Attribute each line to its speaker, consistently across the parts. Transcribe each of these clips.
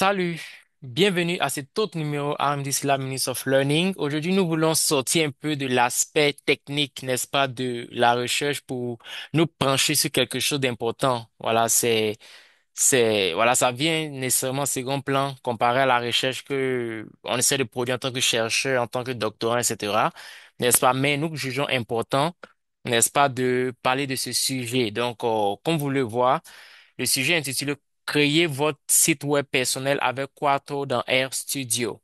Speaker 1: Salut, bienvenue à cet autre numéro RMD Lab Minutes of Learning. Aujourd'hui, nous voulons sortir un peu de l'aspect technique, n'est-ce pas, de la recherche pour nous pencher sur quelque chose d'important. Voilà, ça vient nécessairement en second plan comparé à la recherche que on essaie de produire en tant que chercheur, en tant que doctorant, etc. N'est-ce pas? Mais nous jugeons important, n'est-ce pas, de parler de ce sujet. Donc, comme vous le voyez, le sujet est intitulé Créer votre site web personnel avec Quarto dans RStudio.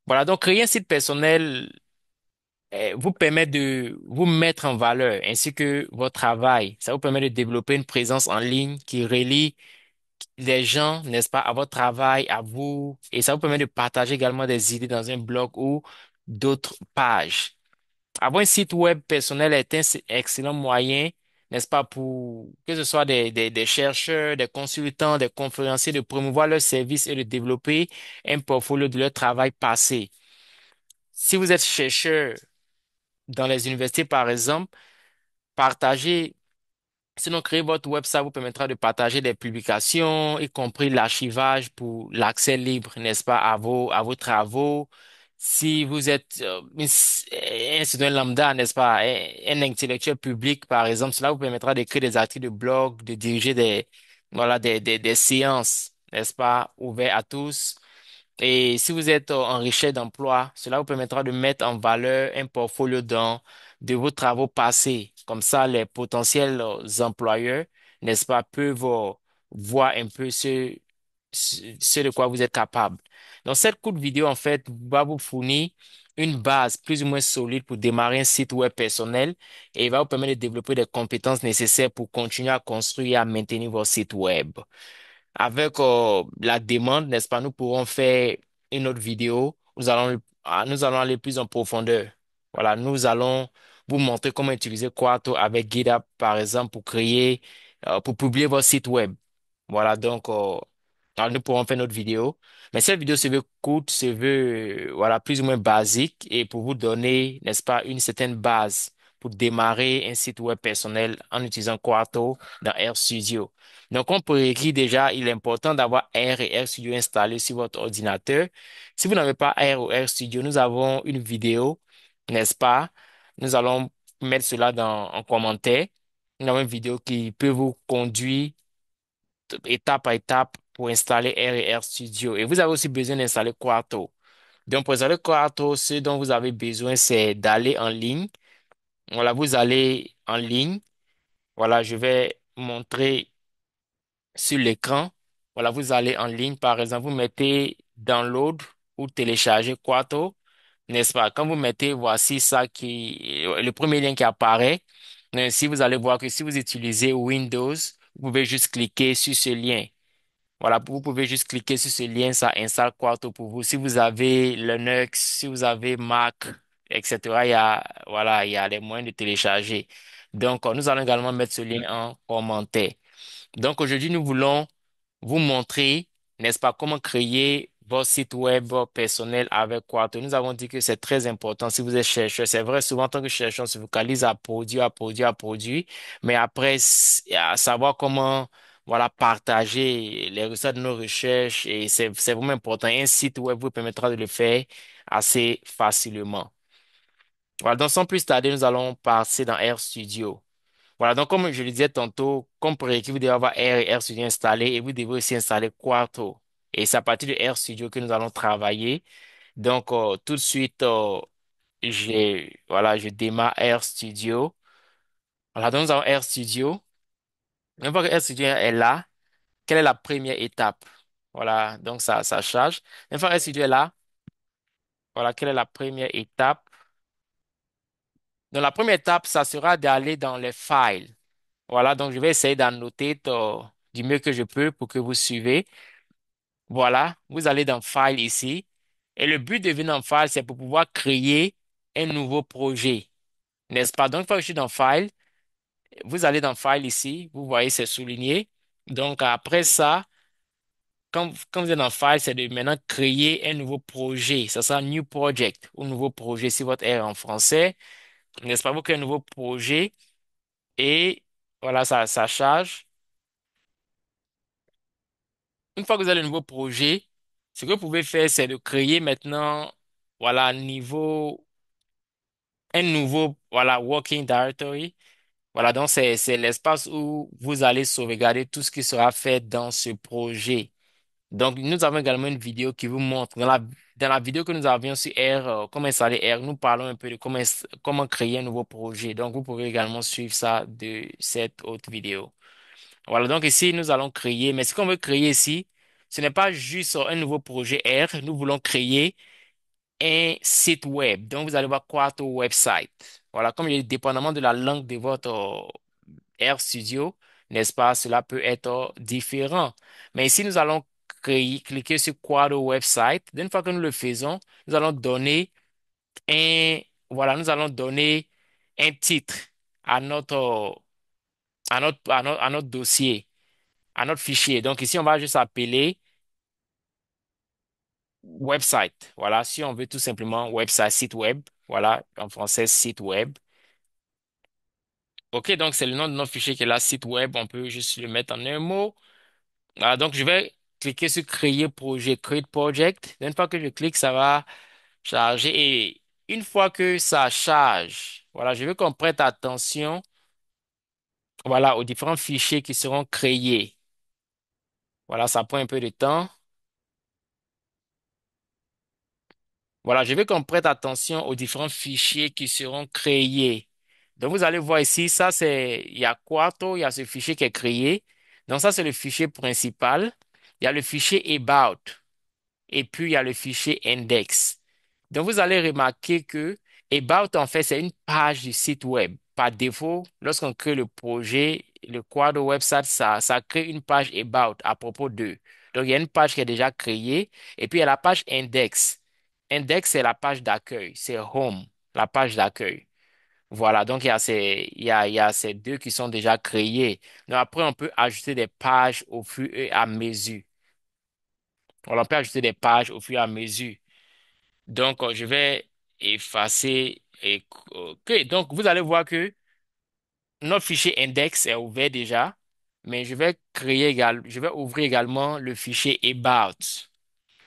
Speaker 1: Voilà, donc créer un site personnel vous permet de vous mettre en valeur ainsi que votre travail. Ça vous permet de développer une présence en ligne qui relie les gens, n'est-ce pas, à votre travail, à vous, et ça vous permet de partager également des idées dans un blog ou d'autres pages. Avoir un site web personnel est un excellent moyen, n'est-ce pas, pour que ce soit des chercheurs, des consultants, des conférenciers, de promouvoir leurs services et de développer un portfolio de leur travail passé. Si vous êtes chercheur dans les universités, par exemple, partagez. Sinon, créer votre web, ça vous permettra de partager des publications, y compris l'archivage pour l'accès libre, n'est-ce pas, à vos travaux. Si vous êtes un citoyen lambda, n'est-ce pas, un intellectuel public, par exemple, cela vous permettra d'écrire des articles de blog, de diriger voilà, des séances, n'est-ce pas, ouvertes à tous. Et si vous êtes en recherche d'emploi, cela vous permettra de mettre en valeur un portfolio de vos travaux passés. Comme ça, les potentiels employeurs, n'est-ce pas, peuvent voir un peu ce de quoi vous êtes capable. Donc, cette courte vidéo, en fait, va vous fournir une base plus ou moins solide pour démarrer un site web personnel et va vous permettre de développer des compétences nécessaires pour continuer à construire et à maintenir votre site web. Avec la demande, n'est-ce pas, nous pourrons faire une autre vidéo. Nous allons aller plus en profondeur. Voilà, nous allons vous montrer comment utiliser Quarto avec GitHub, par exemple, pour publier votre site web. Voilà, donc, alors nous pourrons faire notre vidéo. Mais cette vidéo se veut courte, se veut, voilà, plus ou moins basique et pour vous donner, n'est-ce pas, une certaine base pour démarrer un site web personnel en utilisant Quarto dans RStudio. Donc, on peut écrire déjà, il est important d'avoir R et RStudio installé sur votre ordinateur. Si vous n'avez pas R ou RStudio, nous avons une vidéo, n'est-ce pas? Nous allons mettre cela en commentaire. Nous avons une vidéo qui peut vous conduire étape par étape pour installer R et RStudio. Et vous avez aussi besoin d'installer Quarto. Donc, pour installer Quarto, ce dont vous avez besoin, c'est d'aller en ligne. Voilà, vous allez en ligne. Voilà, je vais montrer sur l'écran. Voilà, vous allez en ligne, par exemple, vous mettez download ou télécharger Quarto, n'est-ce pas? Quand vous mettez, voici ça le premier lien qui apparaît. Ainsi, vous allez voir que si vous utilisez Windows, vous pouvez juste cliquer sur ce lien. Voilà, vous pouvez juste cliquer sur ce lien, ça installe Quarto pour vous. Si vous avez Linux, si vous avez Mac, etc., voilà, il y a les moyens de télécharger. Donc, nous allons également mettre ce lien en commentaire. Donc aujourd'hui, nous voulons vous montrer, n'est-ce pas, comment créer votre site web personnel avec Quarto. Nous avons dit que c'est très important si vous êtes chercheur. C'est vrai, souvent, en tant que chercheur, on se focalise à produire, à produire, à produire. Mais après, à savoir comment, voilà, partager les résultats de nos recherches, et c'est vraiment important. Un site web vous permettra de le faire assez facilement. Voilà, donc sans plus tarder, nous allons passer dans RStudio. Voilà, donc comme je le disais tantôt, comme prérequis, vous devez avoir R et RStudio installé et vous devez aussi installer Quarto. Et c'est à partir de RStudio que nous allons travailler. Donc, tout de suite, voilà, je démarre RStudio. Voilà, donc nous avons RStudio. Une fois que RStudio est là, quelle est la première étape? Voilà, donc ça charge. Une fois que RStudio est là, voilà, quelle est la première étape? Donc, la première étape, ça sera d'aller dans les files. Voilà, donc je vais essayer d'annoter du mieux que je peux pour que vous suivez. Voilà, vous allez dans File ici. Et le but de venir dans File, c'est pour pouvoir créer un nouveau projet. N'est-ce pas? Donc, une fois que je suis dans File, vous allez dans File ici. Vous voyez, c'est souligné. Donc, après ça, quand vous êtes dans File, c'est de maintenant créer un nouveau projet. Ça sera New Project ou nouveau projet si votre R est en français. N'est-ce pas? Vous créez un nouveau projet et voilà, ça charge. Une fois que vous avez le nouveau projet, ce que vous pouvez faire, c'est de créer maintenant, voilà, un nouveau, voilà, working directory. Voilà, donc c'est l'espace où vous allez sauvegarder tout ce qui sera fait dans ce projet. Donc, nous avons également une vidéo qui vous montre, dans la vidéo que nous avions sur R, comment installer R, nous parlons un peu de comment créer un nouveau projet. Donc, vous pouvez également suivre ça de cette autre vidéo. Voilà, donc ici, nous allons créer, mais ce qu'on veut créer ici, ce n'est pas juste un nouveau projet R, nous voulons créer un site web. Donc, vous allez voir Quarto Website. Voilà, comme il est dépendamment de la langue de votre RStudio, n'est-ce pas? Cela peut être différent. Mais ici, nous allons cliquer sur Quarto Website. Une fois que nous le faisons, nous allons donner un, voilà, nous allons donner un titre à à notre dossier, à notre fichier. Donc ici, on va juste appeler website. Voilà, si on veut tout simplement website, site web. Voilà, en français, site web. OK, donc c'est le nom de notre fichier qui est là, site web. On peut juste le mettre en un mot. Voilà, donc je vais cliquer sur créer projet, create project. Une fois que je clique, ça va charger. Et une fois que ça charge, voilà, je veux qu'on prête attention, voilà, aux différents fichiers qui seront créés. Voilà, ça prend un peu de temps. Voilà, je veux qu'on prête attention aux différents fichiers qui seront créés. Donc, vous allez voir ici, ça c'est, il y a Quarto, il y a ce fichier qui est créé. Donc, ça c'est le fichier principal. Il y a le fichier about. Et puis, il y a le fichier index. Donc, vous allez remarquer que About, en fait, c'est une page du site web. Par défaut, lorsqu'on crée le projet, le quadre website, ça crée une page About à propos d'eux. Donc, il y a une page qui est déjà créée. Et puis, il y a la page Index. Index, c'est la page d'accueil. C'est Home, la page d'accueil. Voilà, donc il y a ces deux qui sont déjà créés. Donc, après, on peut ajouter des pages au fur et à mesure. On peut ajouter des pages au fur et à mesure. Donc, je vais effacer. OK, donc vous allez voir que notre fichier index est ouvert déjà, mais je vais ouvrir également le fichier about.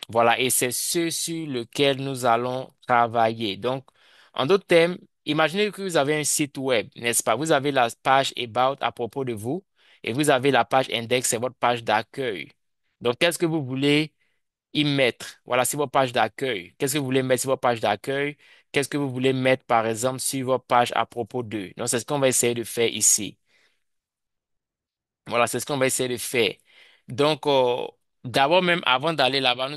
Speaker 1: Voilà, et c'est ce sur lequel nous allons travailler. Donc, en d'autres termes, imaginez que vous avez un site web, n'est-ce pas? Vous avez la page about à propos de vous et vous avez la page index, c'est votre page d'accueil. Donc, qu'est-ce que vous voulez y mettre? Voilà, sur vos pages d'accueil. Qu'est-ce que vous voulez mettre sur vos pages d'accueil? Qu'est-ce que vous voulez mettre, par exemple, sur vos pages à propos d'eux? Donc, c'est ce qu'on va essayer de faire ici. Voilà, c'est ce qu'on va essayer de faire. Donc, d'abord même, avant d'aller là-bas,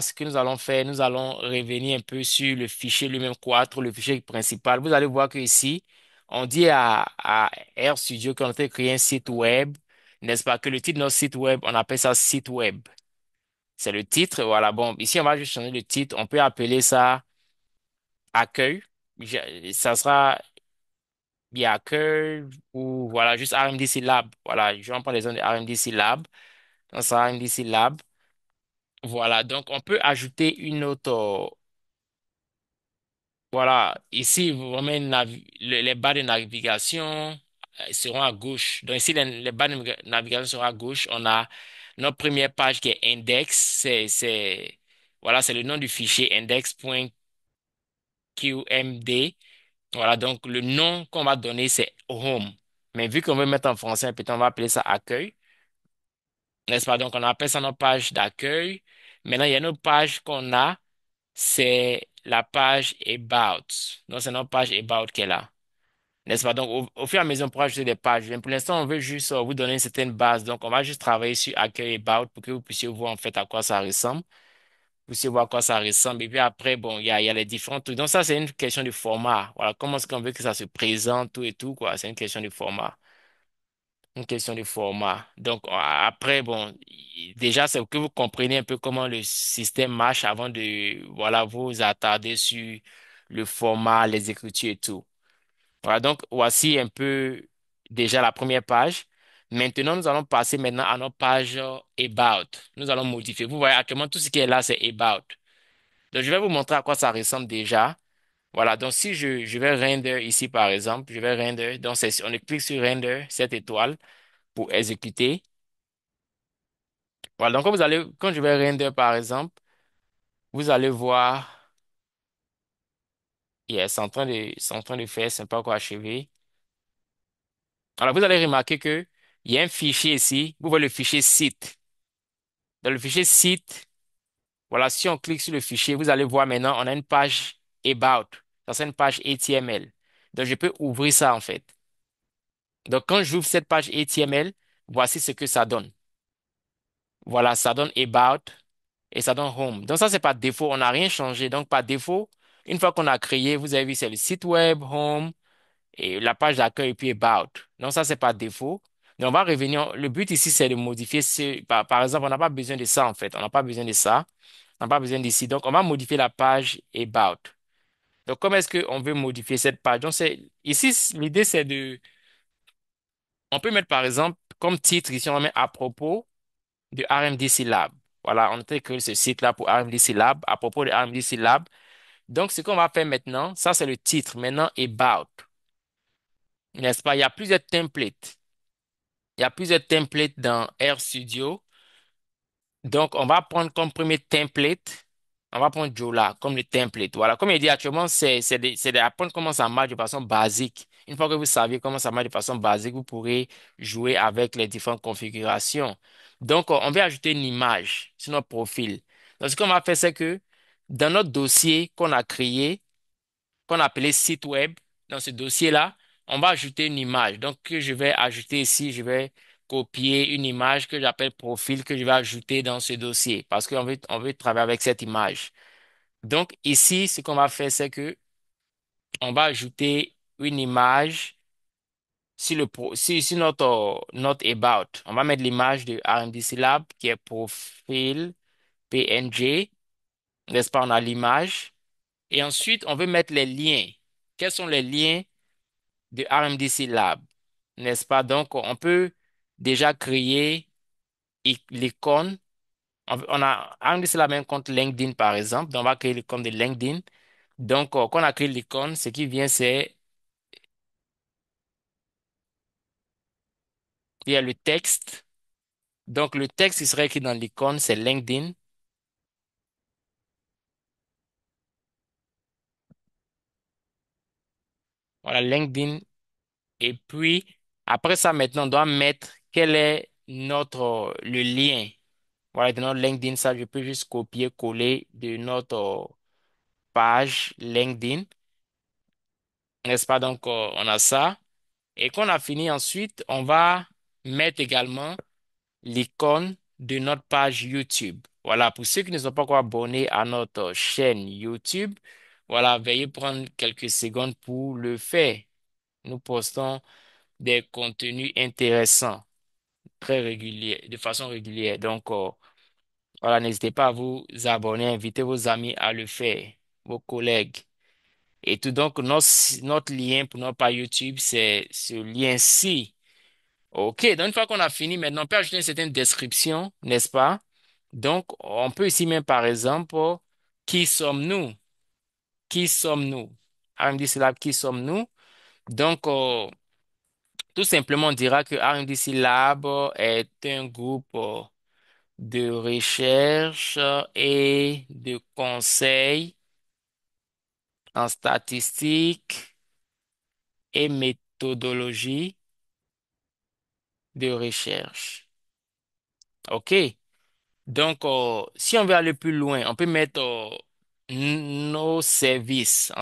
Speaker 1: ce que nous allons faire, nous allons revenir un peu sur le fichier lui-même Quattro, le fichier principal. Vous allez voir que ici, on dit à RStudio qu'on a créé un site web, n'est-ce pas? Que le titre de notre site web, on appelle ça site web. C'est le titre. Voilà. Bon, ici, on va juste changer le titre. On peut appeler ça accueil. Ça sera bien accueil ou voilà, juste RMDC Lab. Voilà. Je vais en prendre les zones de RMDC Lab. Donc, ça sera RMDC Lab. Voilà. Donc, on peut ajouter une autre. Voilà. Ici, vraiment, les barres de navigation seront à gauche. Donc, ici, les barres de navigation seront à gauche. On a notre première page qui est index. Voilà, c'est le nom du fichier index.qmd. Voilà, donc le nom qu'on va donner, c'est home. Mais vu qu'on veut mettre en français, peut-être on va appeler ça accueil. N'est-ce pas? Donc on appelle ça notre page d'accueil. Maintenant, il y a une autre page qu'on a, c'est la page about. Donc c'est notre page about qui est là. N'est-ce pas? Donc au fur et à mesure, on pourra ajouter des pages. Mais pour l'instant, on veut juste vous donner une certaine base. Donc on va juste travailler sur accueil et about pour que vous puissiez voir en fait à quoi ça ressemble. Vous savez voir à quoi ça ressemble. Et puis après, bon, il y a les différents trucs. Donc ça, c'est une question de format. Voilà, comment est-ce qu'on veut que ça se présente, tout et tout, quoi. C'est une question de format. Une question de format. Donc après, bon, déjà, c'est que vous compreniez un peu comment le système marche avant de, voilà, vous attarder sur le format, les écritures et tout. Voilà, donc voici un peu déjà la première page. Maintenant, nous allons passer maintenant à notre page About. Nous allons modifier. Vous voyez actuellement, tout ce qui est là, c'est About. Donc, je vais vous montrer à quoi ça ressemble déjà. Voilà, donc si je vais render ici, par exemple, je vais render, donc on clique sur render cette étoile pour exécuter. Voilà, donc quand je vais render par exemple, vous allez voir, yes, c'est en train de faire, c'est pas encore achevé. Alors vous allez remarquer que il y a un fichier ici, vous voyez le fichier site. Dans le fichier site, voilà, si on clique sur le fichier, vous allez voir maintenant, on a une page About. Ça, c'est une page HTML. Donc, je peux ouvrir ça, en fait. Donc, quand j'ouvre cette page HTML, voici ce que ça donne. Voilà, ça donne About et ça donne Home. Donc, ça, c'est par défaut. On n'a rien changé. Donc, par défaut, une fois qu'on a créé, vous avez vu, c'est le site web, Home et la page d'accueil et puis About. Donc, ça, c'est par défaut. Donc, on va revenir. Le but ici, c'est de modifier par exemple, on n'a pas besoin de ça, en fait. On n'a pas besoin de ça. On n'a pas besoin d'ici. Donc, on va modifier la page About. Donc, comment est-ce qu'on veut modifier cette page? Donc, ici, l'idée, c'est on peut mettre, par exemple, comme titre, ici, on va mettre à propos de RMDC Lab. Voilà, on a créé ce site-là pour RMDC Lab, à propos de RMDC Lab. Donc, ce qu'on va faire maintenant, ça, c'est le titre. Maintenant, About. N'est-ce pas? Il y a plusieurs templates. Il y a plusieurs templates dans RStudio. Donc, on va prendre comme premier template, on va prendre Jola comme le template. Voilà, comme il dit actuellement, c'est d'apprendre comment ça marche de façon basique. Une fois que vous savez comment ça marche de façon basique, vous pourrez jouer avec les différentes configurations. Donc, on va ajouter une image sur notre profil. Donc, ce qu'on va faire, c'est que dans notre dossier qu'on a créé, qu'on a appelé site web. Dans ce dossier-là, on va ajouter une image. Donc, que je vais ajouter ici, je vais copier une image que j'appelle profil que je vais ajouter dans ce dossier parce on veut travailler avec cette image. Donc, ici, ce qu'on va faire, c'est que on va ajouter une image sur notre about. On va mettre l'image de RMDC Lab qui est profil PNG. N'est-ce pas? On a l'image. Et ensuite, on veut mettre les liens. Quels sont les liens de RMDC Lab, n'est-ce pas? Donc, on peut déjà créer l'icône. On a RMDC Lab a un compte LinkedIn, par exemple. Donc, on va créer le compte de LinkedIn. Donc, quand on a créé l'icône, ce qui vient, c'est il y a le texte. Donc, le texte qui serait écrit dans l'icône, c'est LinkedIn. Voilà, LinkedIn. Et puis, après ça, maintenant, on doit mettre quel est le lien. Voilà, de notre LinkedIn, ça, je peux juste copier, coller de notre page LinkedIn, n'est-ce pas? Donc, on a ça. Et quand on a fini ensuite, on va mettre également l'icône de notre page YouTube. Voilà, pour ceux qui ne sont pas encore abonnés à notre chaîne YouTube, voilà, veuillez prendre quelques secondes pour le faire. Nous postons des contenus intéressants, très réguliers, de façon régulière. Donc, voilà, n'hésitez pas à vous abonner, invitez vos amis à le faire, vos collègues. Et tout donc, notre lien pour notre page YouTube, c'est ce lien-ci. OK, donc une fois qu'on a fini, maintenant, on peut ajouter une certaine description, n'est-ce pas? Donc, on peut ici même, par exemple, qui sommes-nous? Qui sommes-nous? RMDC Lab, qui sommes-nous? Donc, tout simplement, on dira que RMDC Lab est un groupe de recherche et de conseil en statistique et méthodologie de recherche. OK? Donc, si on veut aller plus loin, on peut mettre nos services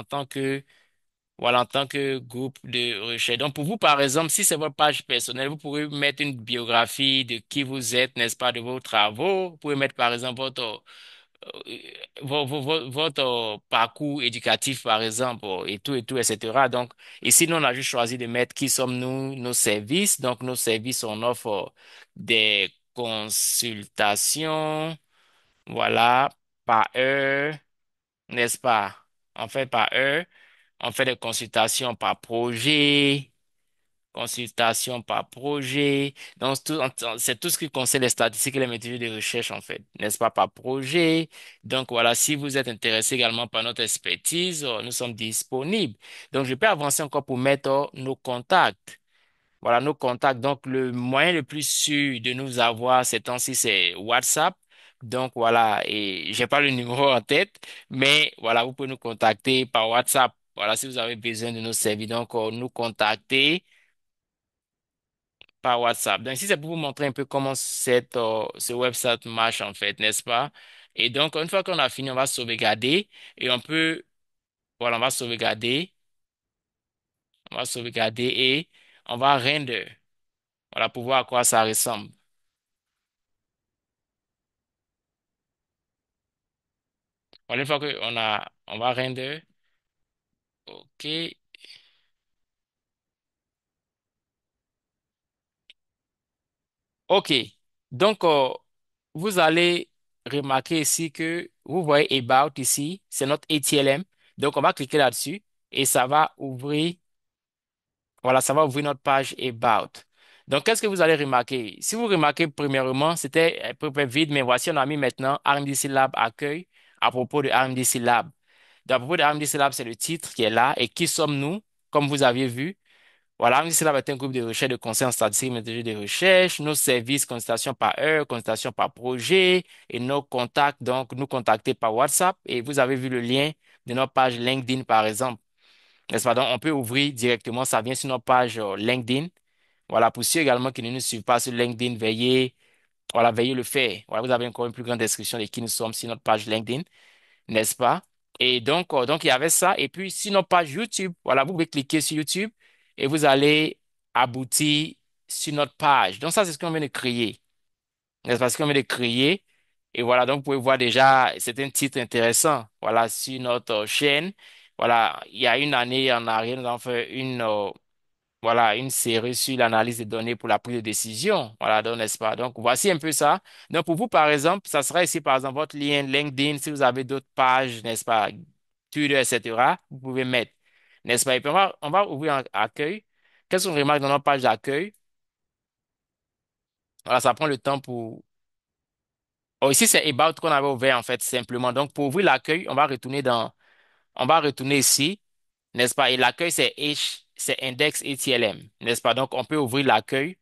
Speaker 1: voilà, en tant que groupe de recherche. Donc, pour vous, par exemple, si c'est votre page personnelle, vous pouvez mettre une biographie de qui vous êtes, n'est-ce pas, de vos travaux. Vous pouvez mettre, par exemple, euh, votre parcours éducatif, par exemple, et tout, etc. Donc, ici, nous, on a juste choisi de mettre qui sommes-nous, nos services. Donc, nos services, on offre des consultations, voilà, par heure, n'est-ce pas? En fait, par heure, on fait des consultations par projet. Consultation par projet. Donc, c'est tout ce qui concerne les statistiques et les méthodes de recherche, en fait, n'est-ce pas, par projet. Donc, voilà, si vous êtes intéressé également par notre expertise, nous sommes disponibles. Donc, je peux avancer encore pour mettre nos contacts. Voilà nos contacts. Donc, le moyen le plus sûr de nous avoir ces temps-ci, c'est WhatsApp. Donc, voilà, et j'ai pas le numéro en tête, mais voilà, vous pouvez nous contacter par WhatsApp. Voilà, si vous avez besoin de nos services, donc, nous contacter par WhatsApp. Donc, ici, c'est pour vous montrer un peu comment ce website marche, en fait, n'est-ce pas? Et donc, une fois qu'on a fini, on va sauvegarder et voilà, on va sauvegarder et on va render. Voilà, pour voir à quoi ça ressemble. Voilà, une fois on va render. OK. OK. Donc, vous allez remarquer ici que vous voyez About ici, c'est notre ATLM. Donc, on va cliquer là-dessus et ça va ouvrir, voilà, ça va ouvrir notre page About. Donc, qu'est-ce que vous allez remarquer? Si vous remarquez, premièrement, c'était un peu vide, mais voici, on a mis maintenant RMDC Lab accueil à propos de RMDC Lab. Donc, à propos de RMDC Lab, c'est le titre qui est là. Et qui sommes-nous? Comme vous aviez vu. Voilà, RMDC Lab est un groupe de recherche de conseils en statistique, méthodologie de recherche. Nos services, consultation par heure, consultation par projet et nos contacts, donc nous contacter par WhatsApp. Et vous avez vu le lien de notre page LinkedIn, par exemple. N'est-ce pas? Donc, on peut ouvrir directement, ça vient sur notre page LinkedIn. Voilà, pour ceux également qui ne nous suivent pas sur LinkedIn, veuillez le faire. Voilà, vous avez encore une plus grande description de qui nous sommes sur notre page LinkedIn, n'est-ce pas? Et donc, il y avait ça. Et puis, sur notre page YouTube, voilà, vous pouvez cliquer sur YouTube et vous allez aboutir sur notre page. Donc, ça, c'est ce qu'on vient de créer. N'est-ce pas? Ce qu'on vient de créer. Et voilà, donc, vous pouvez voir déjà, c'est un titre intéressant. Voilà, sur notre chaîne. Voilà, il y a une année en arrière, nous avons fait voilà, une série sur l'analyse des données pour la prise de décision. Voilà, donc, n'est-ce pas? Donc, voici un peu ça. Donc, pour vous, par exemple, ça sera ici, par exemple, votre lien LinkedIn. Si vous avez d'autres pages, n'est-ce pas? Twitter, etc., vous pouvez mettre. N'est-ce pas? Et puis, on va ouvrir un accueil. Qu'est-ce qu'on remarque dans notre page d'accueil? Voilà, ça prend le temps pour. Oh, ici, c'est About qu'on avait ouvert, en fait, simplement. Donc, pour ouvrir l'accueil, on va retourner ici, n'est-ce pas? Et l'accueil, c'est index ETLM, n'est-ce pas? Donc, on peut ouvrir l'accueil.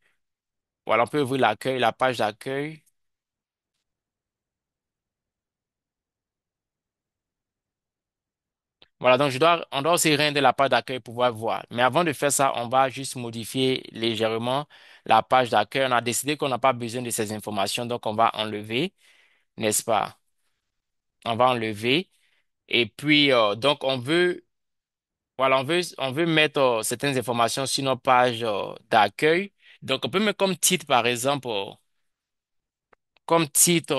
Speaker 1: Voilà, on peut ouvrir l'accueil, la page d'accueil. Voilà, donc on doit aussi rendre la page d'accueil pour pouvoir voir. Mais avant de faire ça, on va juste modifier légèrement la page d'accueil. On a décidé qu'on n'a pas besoin de ces informations, donc on va enlever, n'est-ce pas? On va enlever. Et puis, donc voilà, on veut mettre certaines informations sur nos pages d'accueil. Donc, on peut mettre comme titre, par exemple, comme titre,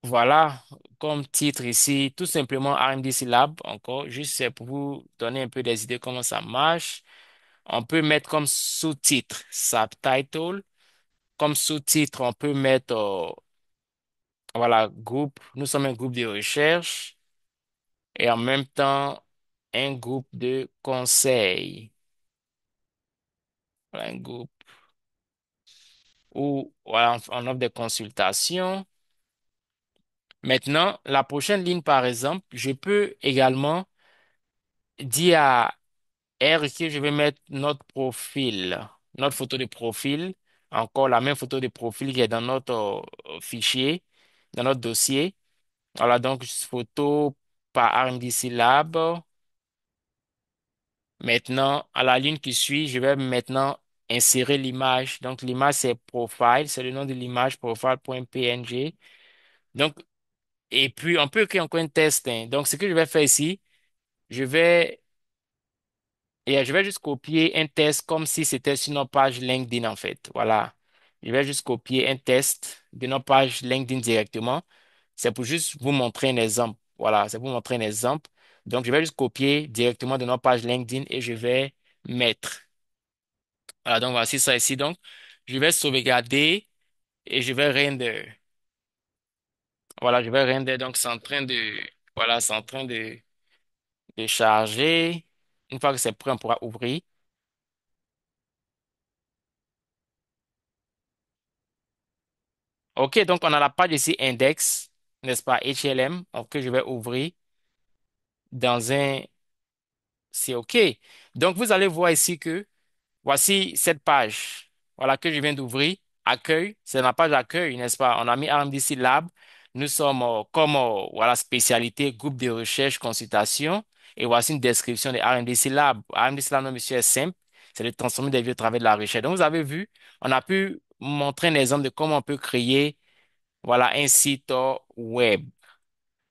Speaker 1: voilà, comme titre ici, tout simplement RMDC Lab, encore, juste c'est pour vous donner un peu des idées comment ça marche. On peut mettre comme sous-titre, subtitle. Comme sous-titre, on peut mettre, voilà, groupe. Nous sommes un groupe de recherche et en même temps, un groupe de conseil. Voilà, un groupe où, voilà, on offre des consultations. Maintenant, la prochaine ligne, par exemple, je peux également dire à R ici, je vais mettre notre profil, notre photo de profil, encore la même photo de profil qui est dans notre fichier, dans notre dossier. Voilà, donc photo par RMDC Lab. Maintenant, à la ligne qui suit, je vais maintenant insérer l'image. Donc, l'image, c'est profile, c'est le nom de l'image, profile.png. Donc, et puis, on peut créer encore un test, hein. Donc, ce que je vais faire ici, je vais je vais juste copier un test comme si c'était sur notre page LinkedIn en fait. Voilà. Je vais juste copier un test de notre page LinkedIn directement. C'est pour juste vous montrer un exemple. Voilà, c'est pour vous montrer un exemple. Donc, je vais juste copier directement de notre page LinkedIn et je vais mettre. Voilà, donc voici ça ici. Donc, je vais sauvegarder et je vais render. Voilà, je vais render. Donc, c'est en train voilà, c'est en train de charger. Une fois que c'est prêt, on pourra ouvrir. OK, donc on a la page ici index, n'est-ce pas, HLM, donc, que je vais ouvrir dans un, c'est OK. Donc, vous allez voir ici que voici cette page, voilà, que je viens d'ouvrir. Accueil, c'est la page accueil, n'est-ce pas? On a mis RMDC Lab. Nous sommes comme voilà, spécialité, groupe de recherche, consultation. Et voici une description de RMDC Lab. RMDC Lab, non, monsieur, est simple. C'est de transformer des vies au travers de la recherche. Donc, vous avez vu, on a pu montrer un exemple de comment on peut créer, voilà, un site web.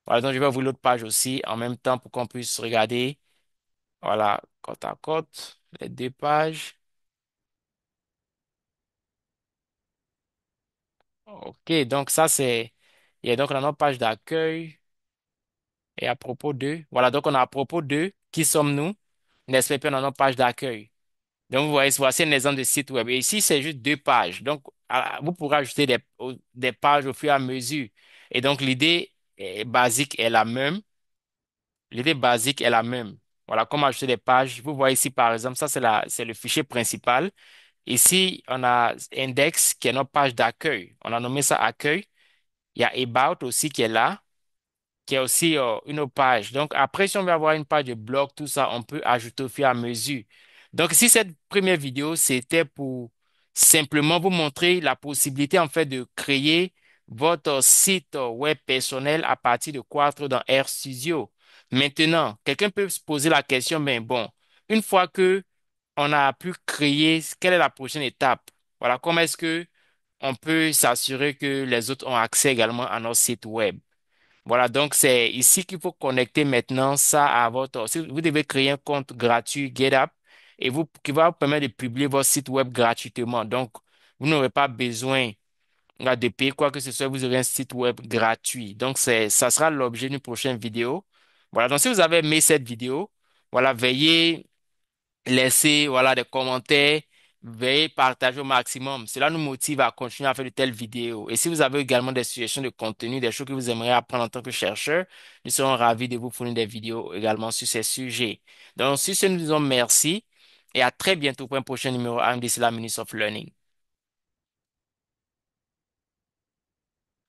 Speaker 1: Voilà, donc je vais ouvrir l'autre page aussi en même temps pour qu'on puisse regarder, voilà, côte à côte, les deux pages. OK, donc ça c'est, et donc on a notre page d'accueil et à propos de, voilà, donc on a à propos de qui sommes-nous, n'est-ce pas, puis on a notre page d'accueil. Donc vous voyez, voici un exemple de site web. Et ici c'est juste deux pages. Donc vous pourrez ajouter des pages au fur et à mesure. Et donc basique est la même. L'idée basique est la même. Voilà, comment ajouter des pages. Vous voyez ici par exemple, ça c'est le fichier principal. Ici on a index qui est notre page d'accueil. On a nommé ça accueil. Il y a About aussi qui est là, qui est aussi une autre page. Donc après, si on veut avoir une page de blog, tout ça, on peut ajouter au fur et à mesure. Donc si cette première vidéo, c'était pour simplement vous montrer la possibilité en fait de créer votre site web personnel à partir de Quattro dans RStudio. Maintenant, quelqu'un peut se poser la question, mais bon, une fois que on a pu créer, quelle est la prochaine étape? Voilà, comment est-ce que on peut s'assurer que les autres ont accès également à notre site web. Voilà, donc c'est ici qu'il faut connecter maintenant ça à votre... Vous devez créer un compte gratuit GitHub et qui va vous permettre de publier votre site web gratuitement. Donc, vous n'aurez pas besoin de payer quoi que ce soit, vous aurez un site web gratuit. Donc, ça sera l'objet d'une prochaine vidéo. Voilà, donc si vous avez aimé cette vidéo, voilà, veuillez laissez voilà, des commentaires, veuillez partager au maximum. Cela nous motive à continuer à faire de telles vidéos. Et si vous avez également des suggestions de contenu, des choses que vous aimeriez apprendre en tant que chercheur, nous serons ravis de vous fournir des vidéos également sur ces sujets. Donc, sur ce, nous disons merci et à très bientôt pour un prochain numéro AMD, c'est la Ministre of Learning.